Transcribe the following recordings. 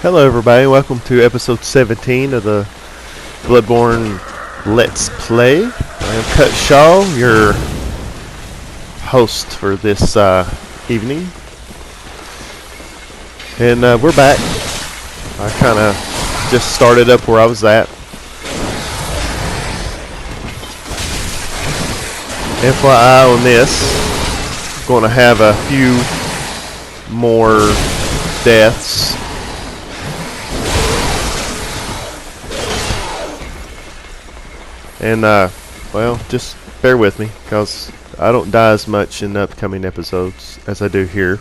Hello everybody, welcome to episode 17 of the Bloodborne Let's Play. I'm Cutshaw, your host for this evening. And we're back. I kind of just started up where I was at. FYI on this, I'm going to have a few more deaths. And, well, just bear with me, because I don't die as much in the upcoming episodes as I do here.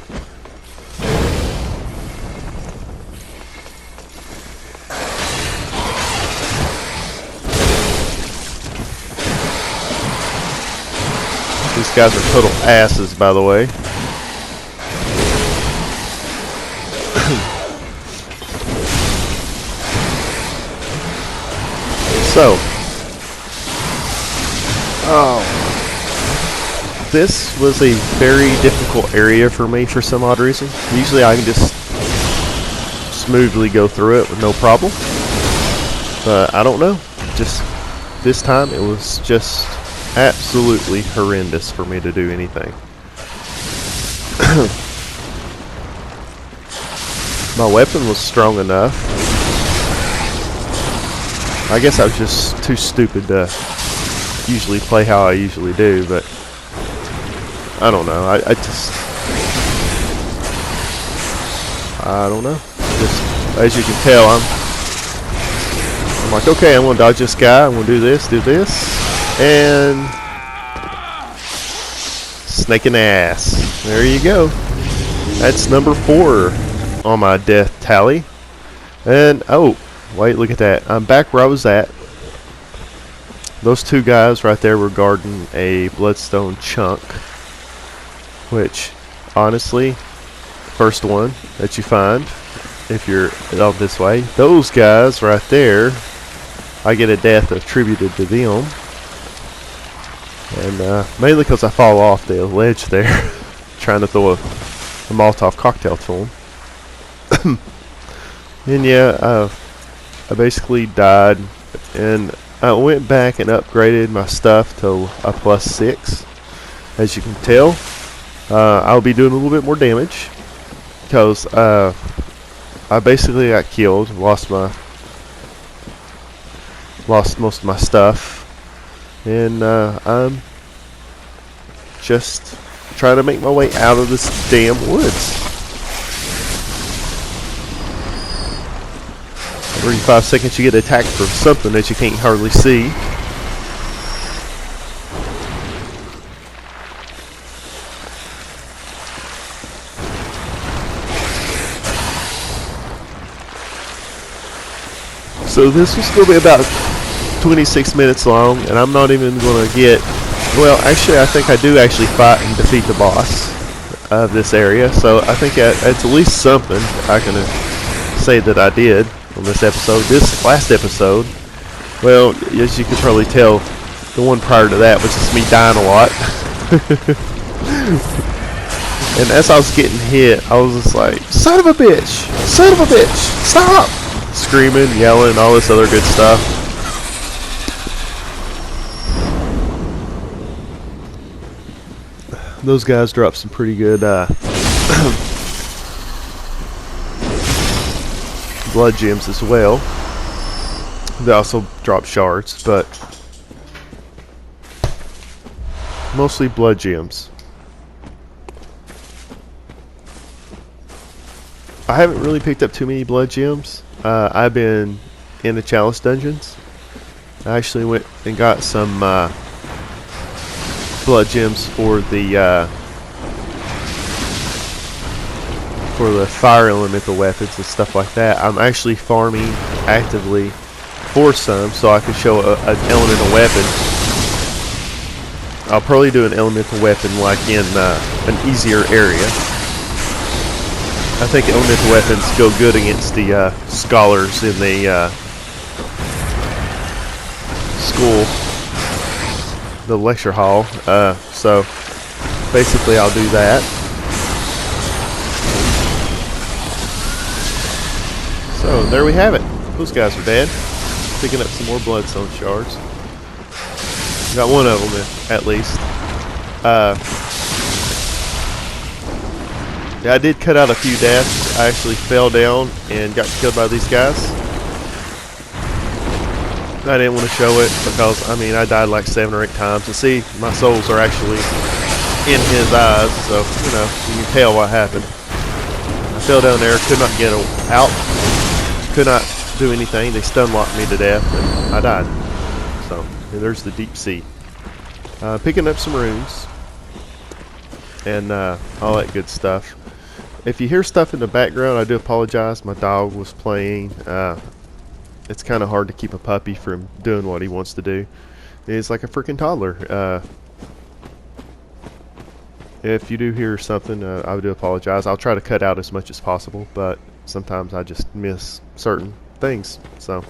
These guys are total asses, by the way. So, this was a very difficult area for me for some odd reason. Usually I can just smoothly go through it with no problem. But I don't know. Just this time it was just absolutely horrendous for me to do anything. My weapon was strong enough. I guess I was just too stupid to usually play how I usually do, but I don't know. I don't know. Just as you can tell, I'm like, okay, I'm gonna dodge this guy. I'm gonna do this, and snake and ass. There you go. That's number 4 on my death tally. And oh, wait, look at that. I'm back where I was at. Those two guys right there were guarding a bloodstone chunk, which, honestly, first one that you find if you're out this way. Those guys right there, I get a death attributed to them, and mainly because I fall off the ledge there, trying to throw a Molotov cocktail to them. And yeah, I basically died, and I went back and upgraded my stuff to a +6. As you can tell, I'll be doing a little bit more damage because I basically got killed, lost most of my stuff, and I'm just trying to make my way out of this damn woods. Every 5 seconds you get attacked from something that you can't hardly see. So this was going to be about 26 minutes long, and I'm not even going to get... Well, actually, I think I do actually fight and defeat the boss of this area, so I think it's at least something I can say that I did on this episode. This last episode, well, as you can probably tell, the one prior to that was just me dying a lot. And as I was getting hit, I was just like, son of a bitch! Son of a bitch! Stop! Screaming, yelling, all this other good stuff. Those guys dropped some pretty good blood gems as well. They also drop shards, but mostly blood gems. I haven't really picked up too many blood gems. I've been in the chalice dungeons. I actually went and got some blood gems for the fire elemental weapons and stuff like that. I'm actually farming actively for some, so I can show an elemental weapon. I'll probably do an elemental weapon like in an easier area. I think elemental weapons go good against the scholars in the school, the lecture hall. So basically I'll do that. So there we have it. Those guys are dead. Picking up some more bloodstone shards. Got one of them at least. Yeah, I did cut out a few deaths. I actually fell down and got killed by these guys. I didn't want to show it because, I mean, I died like 7 or 8 times. And see, my souls are actually in his eyes, so, you know, you can tell what happened. I fell down there, could not get out, could not do anything. They stun locked me to death, and I died. So, and there's the deep sea. Picking up some runes and all that good stuff. If you hear stuff in the background, I do apologize. My dog was playing. It's kind of hard to keep a puppy from doing what he wants to do. He's like a freaking toddler. If you do hear something, I do apologize. I'll try to cut out as much as possible, but sometimes I just miss certain things. So,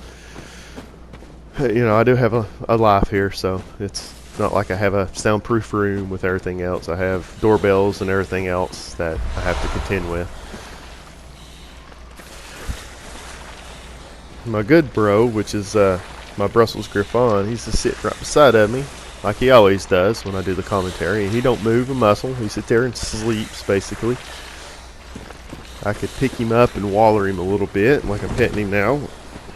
you know, I do have a life here, so it's not like I have a soundproof room with everything else. I have doorbells and everything else that I have to contend with. My good bro, which is my Brussels Griffon, he's just sitting right beside of me, like he always does when I do the commentary, and he don't move a muscle. He sits there and sleeps, basically. I could pick him up and waller him a little bit, like I'm petting him now.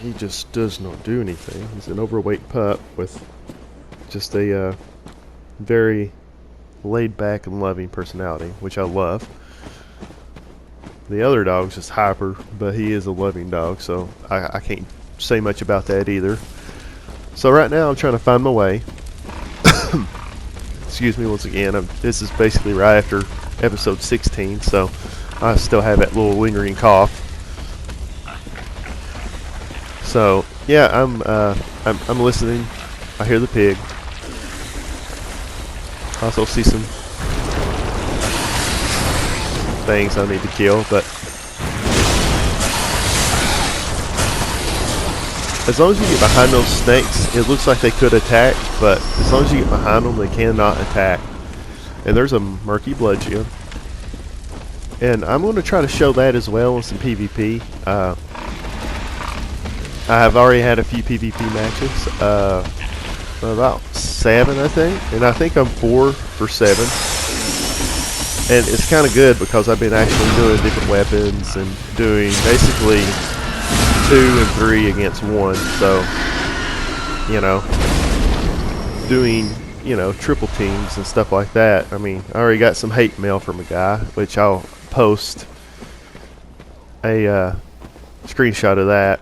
He just does not do anything. He's an overweight pup with just a very laid-back and loving personality, which I love. The other dog's just hyper, but he is a loving dog, so I can't say much about that either. So right now I'm trying to find my way. Excuse me once again. This is basically right after episode 16, so I still have that little lingering cough. So yeah, I'm listening. I hear the pig. Also see some things I need to kill, but as long as you get behind those snakes, it looks like they could attack, but as long as you get behind them, they cannot attack. And there's a murky blood gem, and I'm going to try to show that as well in some PvP. I have already had a few PvP matches, about 7 I think, and I think I'm 4 for 7. And it's kind of good because I've been actually doing different weapons and doing basically 2 and 3 against 1. So, you know, doing, you know, triple teams and stuff like that. I mean, I already got some hate mail from a guy, which I'll post a screenshot of that.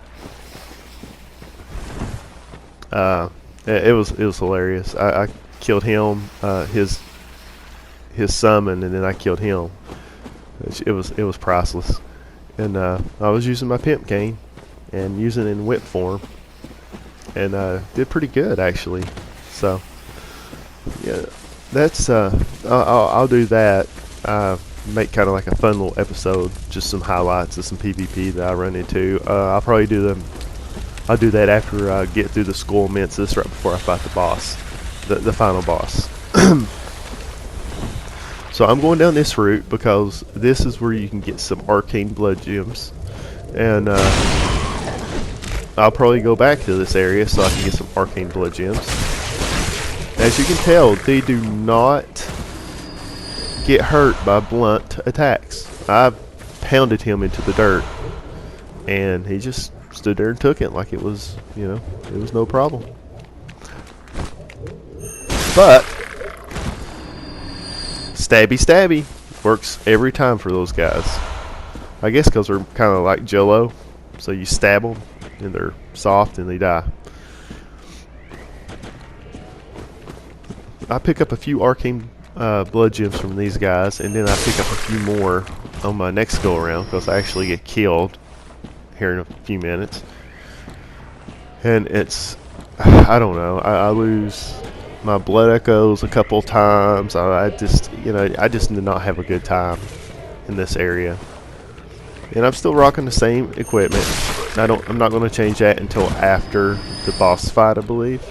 It was hilarious. I killed him, his summon, and then I killed him. It was priceless. And I was using my pimp cane and using it in whip form, and did pretty good actually. So yeah, that's I'll do that. Make kind of like a fun little episode, just some highlights of some PvP that I run into. I'll probably do them. I'll do that after I get through the skull mensis, right before I fight the boss, the final boss. So I'm going down this route because this is where you can get some arcane blood gems, and I'll probably go back to this area so I can get some arcane blood gems. As you can tell, they do not get hurt by blunt attacks. I pounded him into the dirt, and he just stood there and took it like it was, you know, it was no problem. But stabby works every time for those guys. I guess because they're kind of like Jello, so you stab them and they're soft and they die. I pick up a few arcane blood gems from these guys, and then I pick up a few more on my next go around because I actually get killed here in a few minutes. And it's, I don't know, I lose my blood echoes a couple times. I just, you know, I just did not have a good time in this area. And I'm still rocking the same equipment. I'm not going to change that until after the boss fight, I believe.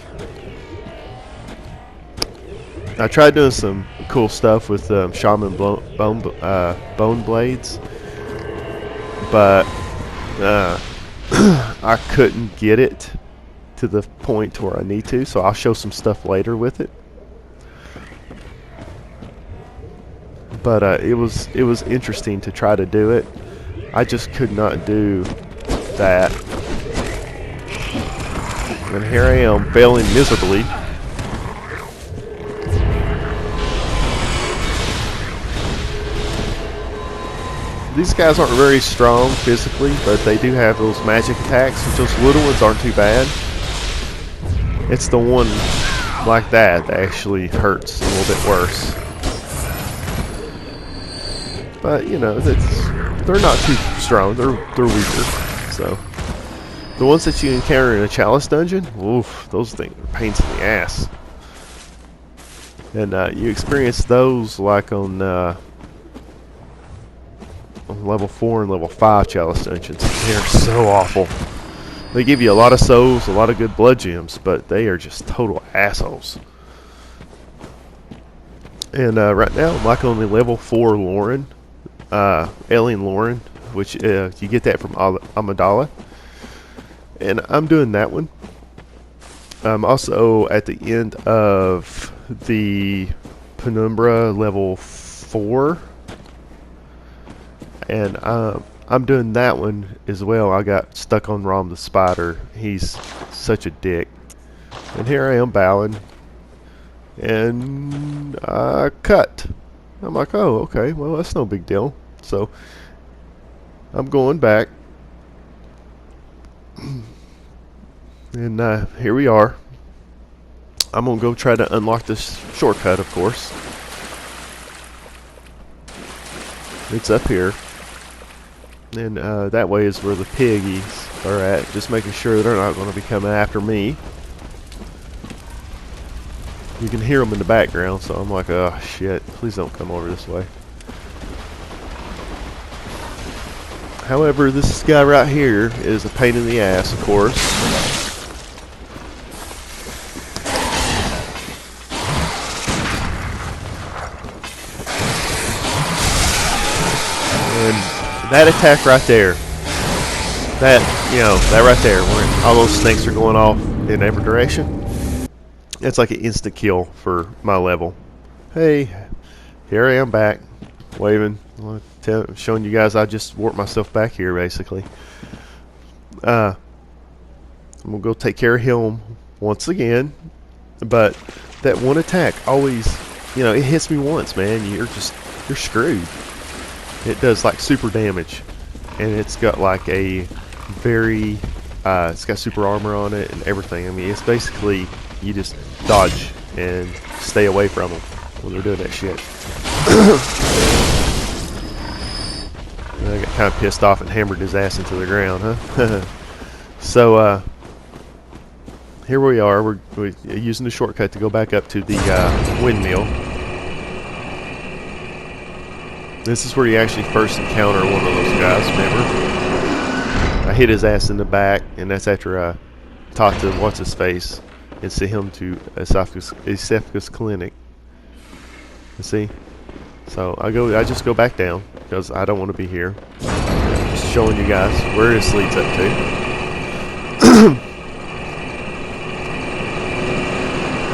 I tried doing some cool stuff with shaman bone blades, but I couldn't get it to the point where I need to, so I'll show some stuff later with it. But it was interesting to try to do it. I just could not do that. And here I am, failing miserably. These guys aren't very strong physically, but they do have those magic attacks, which those little ones aren't too bad. It's the one like that actually hurts a little bit worse. But, you know, they're not too strong. They're weaker. So, the ones that you encounter in a chalice dungeon, oof, those things are pains in the ass. And you experience those like on level 4 and level 5 chalice dungeons. They're so awful. They give you a lot of souls, a lot of good blood gems, but they are just total assholes. And right now, I'm like on the level 4 Lauren, Alien Lauren, which you get that from Amidala. And I'm doing that one. I'm also at the end of the Penumbra level 4. And I'm doing that one as well. I got stuck on Rom the Spider. He's such a dick. And here I am bowing. And I cut. I'm like, oh, okay, well, that's no big deal. So I'm going back. And here we are. I'm going to go try to unlock this shortcut, of course. It's up here. And that way is where the piggies are at. Just making sure they're not going to be coming after me. You can hear them in the background, so I'm like, oh shit, please don't come over this way. However, this guy right here is a pain in the ass, of course. And that attack right there, that right there, where all those snakes are going off in every direction, it's like an instant kill for my level. Hey, here I am back, waving, showing you guys I just warped myself back here, basically. I'm going to go take care of him once again, but that one attack always, it hits me once, man. You're screwed. It does like super damage, and it's got like a very it's got super armor on it and everything. I mean, it's basically you just dodge and stay away from them when they're doing that shit. And I got kind of pissed off and hammered his ass into the ground, huh? So here we are. We're using the shortcut to go back up to the windmill. This is where you actually first encounter one of those guys, remember? I hit his ass in the back, and that's after I talked to what's-his-face and sent him to Esophagus Clinic. You see? So I just go back down, because I don't want to be here. Just showing you guys where this leads up to.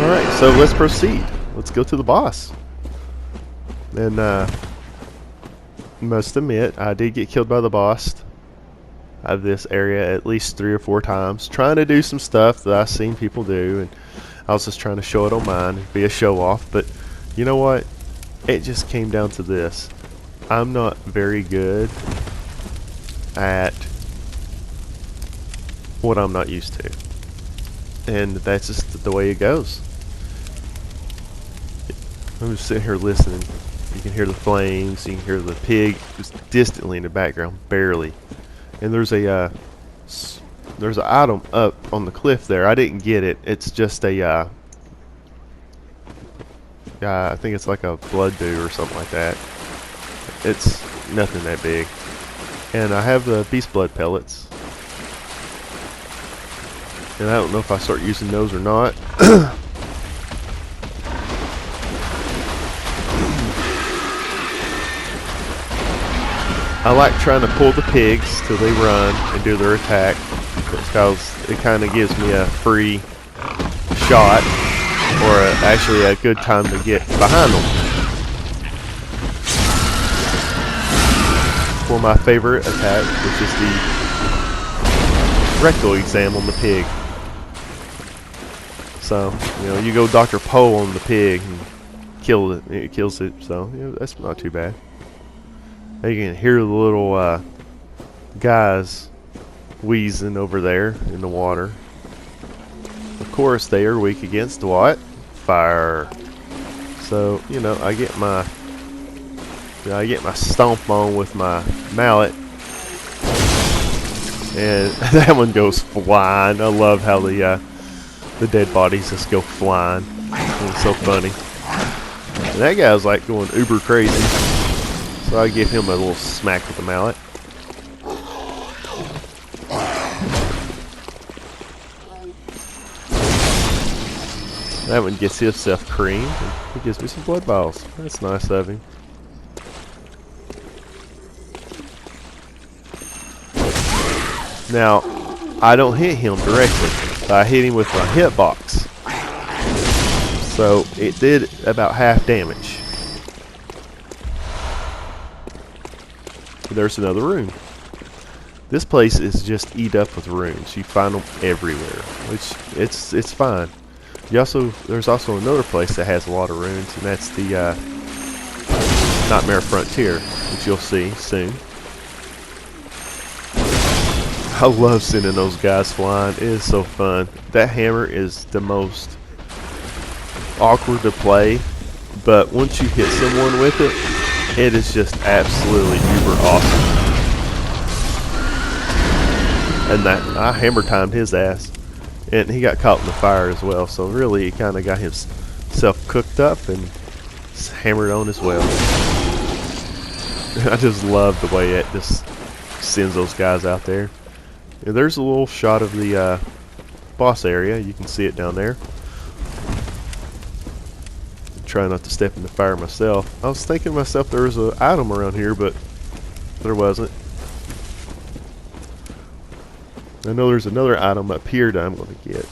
Alright, so let's proceed. Let's go to the boss. And, must admit, I did get killed by the boss out of this area at least 3 or 4 times, trying to do some stuff that I've seen people do, and I was just trying to show it on mine and be a show off. But you know what? It just came down to this. I'm not very good at what I'm not used to, and that's just the way it goes. I'm just sitting here listening. You can hear the flames, you can hear the pig just distantly in the background, barely. And there's an item up on the cliff there. I didn't get it. It's just a I think it's like a blood dew or something like that. It's nothing that big. And I have the beast blood pellets. And I don't know if I start using those or not. I like trying to pull the pigs till they run and do their attack, because it kind of gives me a free shot, or actually a good time to get behind them. For my favorite attack, which is the rectal exam on the pig. So, you know, you go Dr. Poe on the pig and kill it. It kills it. So, you know, that's not too bad. You can hear the little guys wheezing over there in the water. Of course, they are weak against what? Fire. So, you know, I get my stomp on with my mallet, and that one goes flying. I love how the dead bodies just go flying. It's so funny. And that guy's like going uber crazy, so I give him a little smack with the mallet. That one gets himself creamed, and he gives me some blood balls. That's nice of him. Now, I don't hit him directly. I hit him with my hitbox. So, it did about half damage. There's another room. This place is just eat up with rooms. You find them everywhere, which it's fine. There's also another place that has a lot of runes, and that's the Nightmare Frontier, which you'll see soon. I love sending those guys flying. It is so fun. That hammer is the most awkward to play, but once you hit someone with it, it is just absolutely uber awesome. And I hammer timed his ass. And he got caught in the fire as well, so really he kind of got himself cooked up and hammered on as well. I just love the way it just sends those guys out there. And there's a little shot of the boss area. You can see it down there. Try not to step in the fire myself. I was thinking to myself there was an item around here, but there wasn't. I know there's another item up here that I'm going to get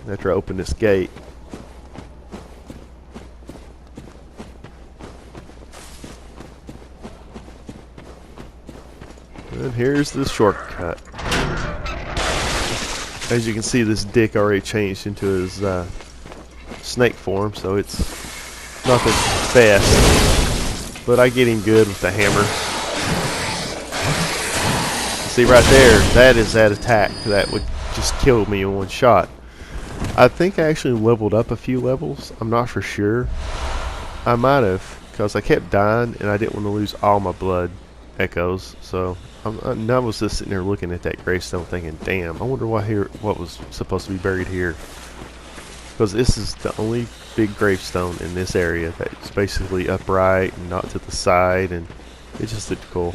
after I open this gate. And here's the shortcut. As you can see, this dick already changed into his snake form, so it's nothing fast. But I get him good with the hammer. See right there, that is that attack that would just kill me in one shot. I think I actually leveled up a few levels. I'm not for sure. I might have, because I kept dying and I didn't want to lose all my blood echoes. So I was just sitting there looking at that gravestone thinking, damn, I wonder what was supposed to be buried here. Because this is the only big gravestone in this area that's basically upright and not to the side, and it just looked cool.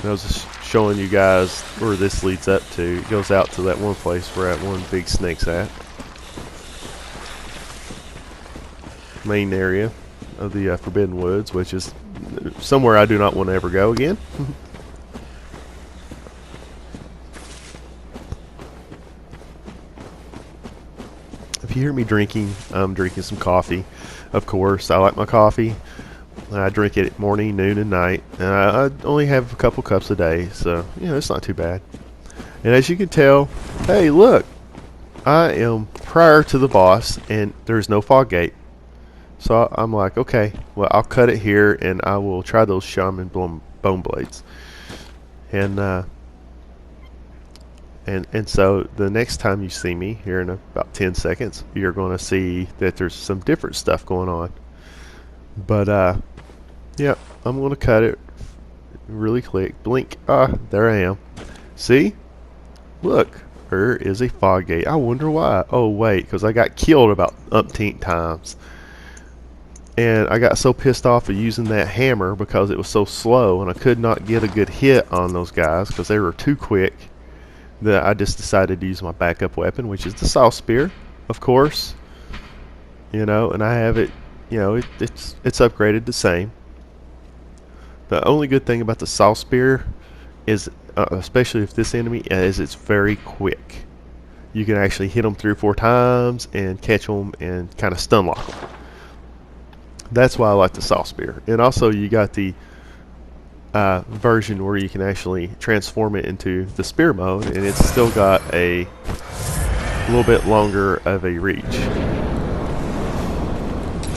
I was just showing you guys where this leads up to. It goes out to that one place where that one big snake's at. Main area of the Forbidden Woods, which is somewhere I do not want to ever go again. If you hear me drinking, I'm drinking some coffee. Of course, I like my coffee. I drink it morning, noon, and night. And I only have a couple cups a day, so, you know, it's not too bad. And as you can tell, hey, look, I am prior to the boss, and there's no fog gate. So I'm like, okay, well, I'll cut it here, and I will try those shaman bone blades. And so the next time you see me, here in about 10 seconds, you're going to see that there's some different stuff going on. But, yeah, I'm going to cut it really quick. Blink. There I am. See? Look, there is a fog gate. I wonder why. Oh, wait, because I got killed about umpteen times. And I got so pissed off of using that hammer because it was so slow and I could not get a good hit on those guys because they were too quick, that I just decided to use my backup weapon, which is the saw spear, of course. You know, and I have it you know, it's upgraded the same. The only good thing about the saw spear is, especially with this enemy, is it's very quick. You can actually hit them 3 or 4 times and catch them and kind of stun lock them. That's why I like the saw spear. And also you got the version where you can actually transform it into the spear mode, and it's still got a little bit longer of a reach.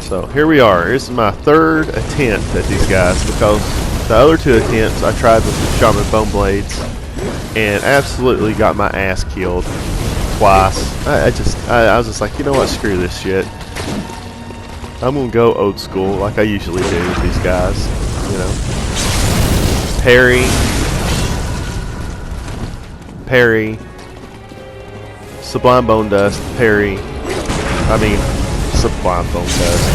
So here we are. This is my 3rd attempt at these guys, because the other 2 attempts I tried with the Shaman Bone Blades and absolutely got my ass killed twice. I was just like, you know what, screw this shit. I'm gonna go old school like I usually do with these guys, you know. Parry, parry, Sublime Bone Dust, parry, Sublime Bone Dust,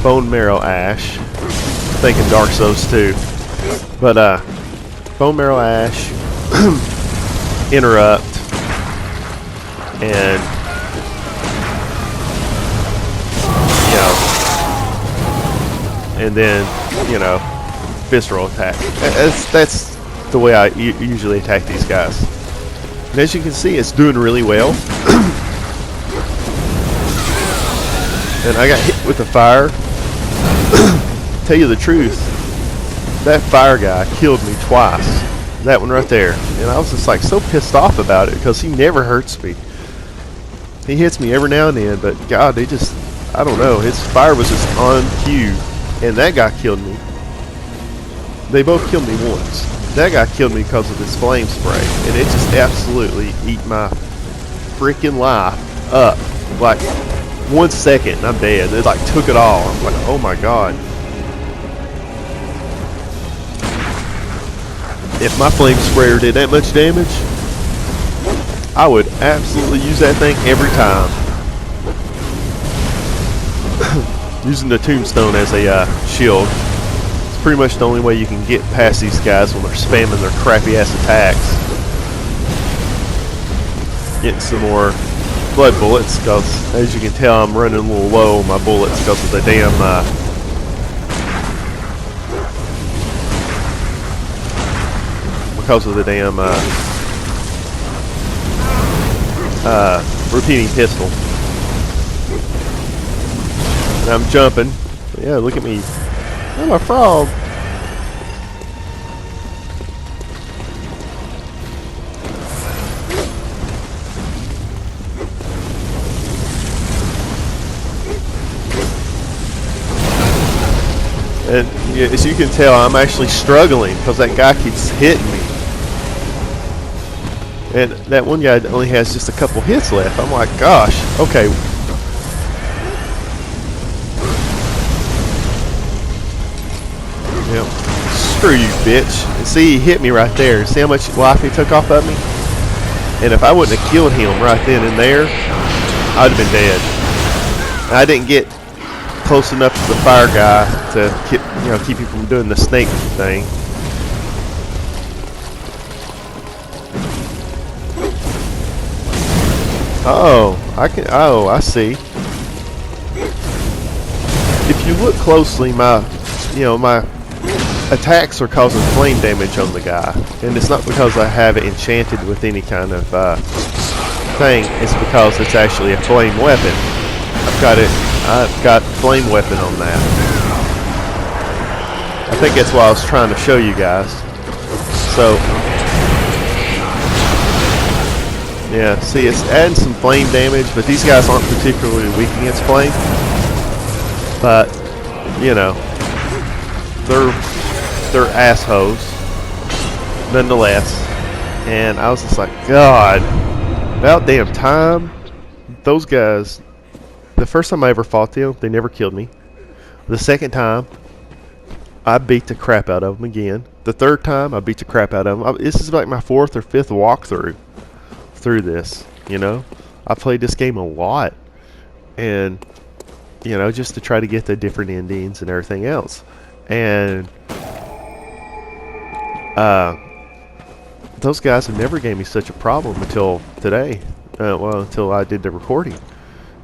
Bone Marrow Ash, thinking Dark Souls 2, but Bone Marrow Ash, Interrupt, and you know, and then, you know, visceral attack. That's the way I usually attack these guys. And as you can see, it's doing really well. And I got hit with the fire. Tell you the truth, that fire guy killed me twice. That one right there. And I was just like so pissed off about it, because he never hurts me. He hits me every now and then, but God, they just, I don't know, his fire was just on cue. And that guy killed me. They both killed me once. That guy killed me because of his flame spray, and it just absolutely eat my freaking life up. Like 1 second and I'm dead. It like took it all. I'm like, oh my God. If my flame sprayer did that much damage, I would absolutely use that thing every time. Using the tombstone as a shield. It's pretty much the only way you can get past these guys when they're spamming their crappy ass attacks. Getting some more blood bullets, because as you can tell I'm running a little low on my bullets because of the damn repeating pistol. And I'm jumping. Yeah, look at me. I'm a frog. And as you can tell, I'm actually struggling because that guy keeps hitting me. And that one guy only has just a couple hits left. I'm like, gosh, okay. Yep. Screw you, bitch. And see, he hit me right there. See how much life he took off of me? And if I wouldn't have killed him right then and there, I'd have been dead. And I didn't get close enough to the fire guy to keep you from doing the snake thing. Oh, I see. If you look closely, my attacks are causing flame damage on the guy, and it's not because I have it enchanted with any kind of thing. It's because it's actually a flame weapon. I've got flame weapon on that. I think that's what I was trying to show you guys. So yeah, see, it's adding some flame damage, but these guys aren't particularly weak against flame. But you know, they're assholes nonetheless. And I was just like, God, about damn time. Those guys, the first time I ever fought them, they never killed me. The second time, I beat the crap out of them again. The third time, I beat the crap out of them. This is like my 4th or 5th walkthrough through this, you know. I played this game a lot, and you know, just to try to get the different endings and everything else. And those guys have never gave me such a problem until today. Well, until I did the recording.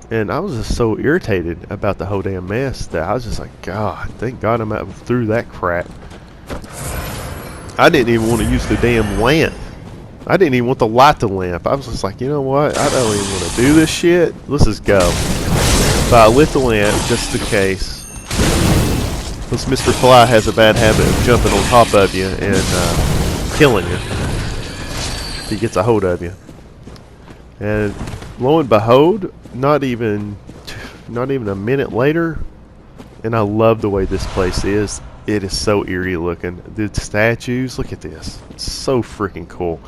And I was just so irritated about the whole damn mess that I was just like, God, thank God I'm out through that crap. I didn't even want to use the damn lamp. I didn't even want to light the lamp. I was just like, you know what? I don't even want to do this shit. Let's just go. So I lit the lamp just in case. Because Mr. Fly has a bad habit of jumping on top of you and killing you. If he gets a hold of you. And lo and behold, not even a minute later, and I love the way this place is. It is so eerie looking. The statues, look at this. It's so freaking cool.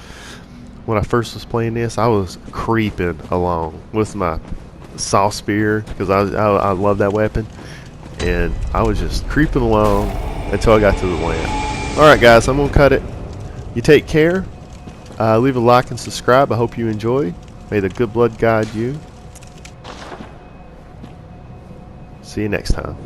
When I first was playing this, I was creeping along with my saw spear because I love that weapon, and I was just creeping along until I got to the lamp. Alright guys, I'm gonna cut it. You take care. Leave a like and subscribe. I hope you enjoy. May the good blood guide you. See you next time.